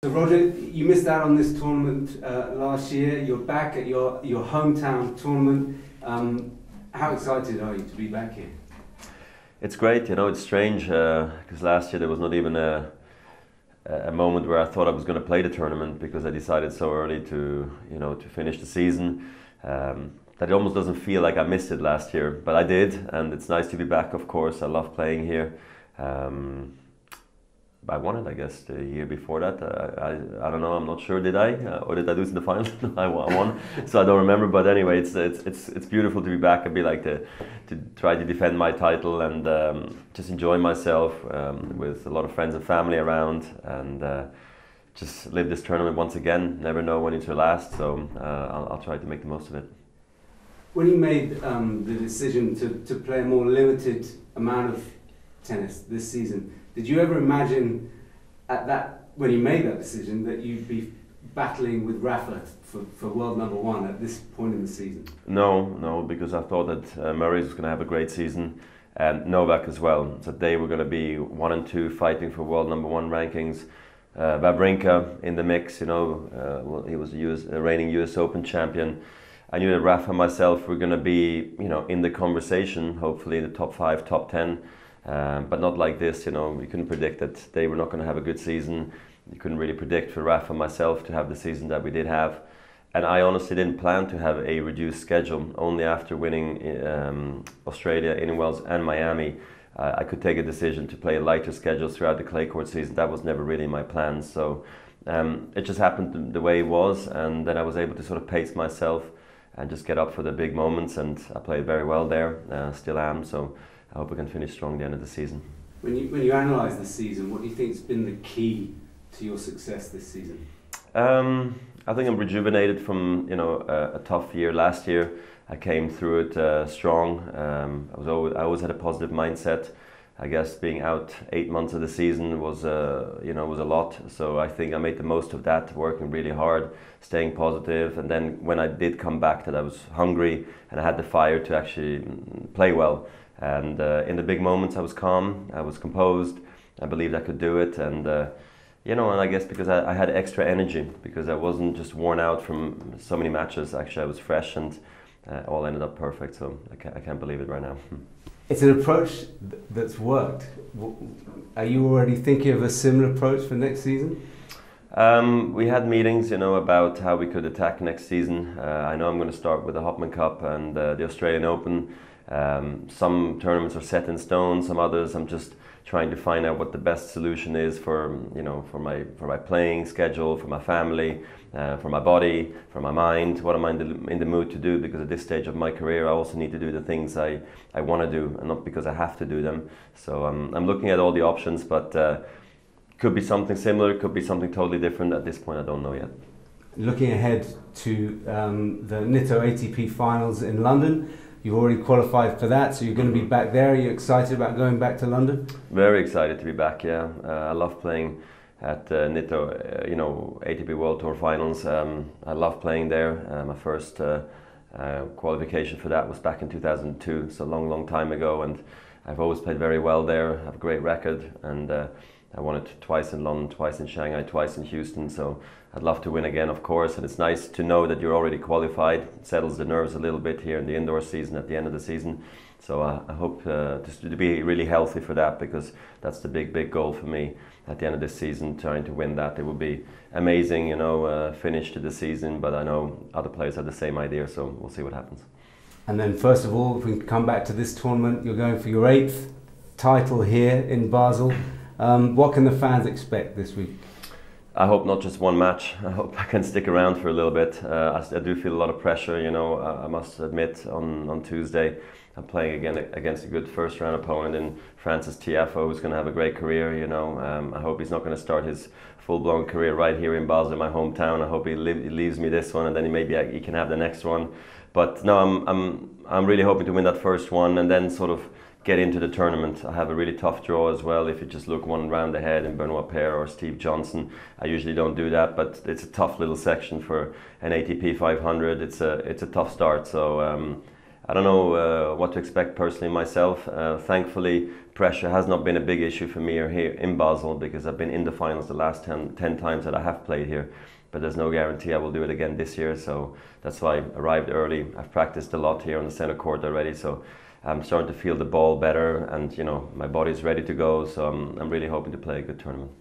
So Roger, you missed out on this tournament last year. You're back at your hometown tournament. How excited are you to be back here? It's great, you know. It's strange because last year there was not even a moment where I thought I was going to play the tournament because I decided so early to finish the season that it almost doesn't feel like I missed it last year, but I did, and it's nice to be back. Of course, I love playing here. I won it, I guess, the year before that. I don't know. I'm not sure. Did I, or did I lose in the final? I won, so I don't remember. But anyway, it's beautiful to be back and be like to try to defend my title and just enjoy myself with a lot of friends and family around, and just live this tournament once again. Never know when it's your last, so I'll try to make the most of it. When you made the decision to play a more limited amount of tennis this season, did you ever imagine when you made that decision that you'd be battling with Rafa for world #1 at this point in the season? No, because I thought that Murray was going to have a great season, and Novak as well. So they were going to be 1 and 2 fighting for world #1 rankings. Wawrinka in the mix, well, he was a reigning US Open champion. I knew that Rafa and myself were going to be, in the conversation, hopefully in the top 5, top 10. But not like this, you couldn't predict that they were not going to have a good season. You couldn't really predict for Rafa and myself to have the season that we did have. And I honestly didn't plan to have a reduced schedule. Only after winning Australia, Indian Wells and Miami, I could take a decision to play a lighter schedule throughout the clay court season. That was never really my plan. So it just happened the way it was, and then I was able to sort of pace myself and just get up for the big moments, and I played very well there, still am. So I hope we can finish strong at the end of the season. When you analyse the season, what do you think has been the key to your success this season? I think I'm rejuvenated from a tough year last year. I came through it strong. I always had a positive mindset. I guess being out 8 months of the season was was a lot. So I think I made the most of that, working really hard, staying positive. And then when I did come back, that I was hungry and I had the fire to actually play well. And in the big moments, I was calm, I was composed, I believed I could do it, and and I guess because I had extra energy, because I wasn't just worn out from so many matches. Actually, I was fresh, and all ended up perfect. So I can't believe it right now. It's an approach that's worked. Are you already thinking of a similar approach for next season? We had meetings, about how we could attack next season. I know I'm going to start with the Hopman Cup and the Australian Open. Some tournaments are set in stone, some others I'm just trying to find out what the best solution is for my playing schedule, for my family, for my body, for my mind. What am I in the mood to do? Because at this stage of my career I also need to do the things I want to do, and not because I have to do them. So I'm looking at all the options, but could be something similar, could be something totally different. At this point I don't know yet. Looking ahead to the Nitto ATP finals in London, you've already qualified for that, so you're going to be back there. Are you excited about going back to London? Very excited to be back, yeah. I love playing at Nitto, ATP World Tour Finals. I love playing there. My first qualification for that was back in 2002, so a long time ago, and I've always played very well there. I have a great record, and I won it twice in London, twice in Shanghai, twice in Houston, so I'd love to win again, of course. And it's nice to know that you're already qualified. It settles the nerves a little bit here in the indoor season at the end of the season. So I hope to be really healthy for that, because that's the big goal for me at the end of this season, trying to win that. It would be amazing, finish to the season, but I know other players have the same idea, so we'll see what happens. And then first of all, if we come back to this tournament, you're going for your 8th title here in Basel. What can the fans expect this week? I hope not just one match. I hope I can stick around for a little bit. I do feel a lot of pressure, I must admit. On Tuesday I'm playing again against a good first round opponent in Francis Tiafoe, who's going to have a great career. I hope he's not going to start his full-blown career right here in Basel, in my hometown. I hope he leaves me this one, and then maybe he can have the next one. But no, I'm really hoping to win that first one and then sort of get into the tournament. I have a really tough draw as well. If you just look one round ahead in Benoit Paire or Steve Johnson, I usually don't do that, but it's a tough little section for an ATP 500. It's a tough start, so I don't know what to expect personally myself. Thankfully, pressure has not been a big issue for me here in Basel, because I've been in the finals the last 10 times that I have played here. But there's no guarantee I will do it again this year, so that's why I arrived early. I've practiced a lot here on the center court already, so I'm starting to feel the ball better, and you know, my body's ready to go, so I'm really hoping to play a good tournament.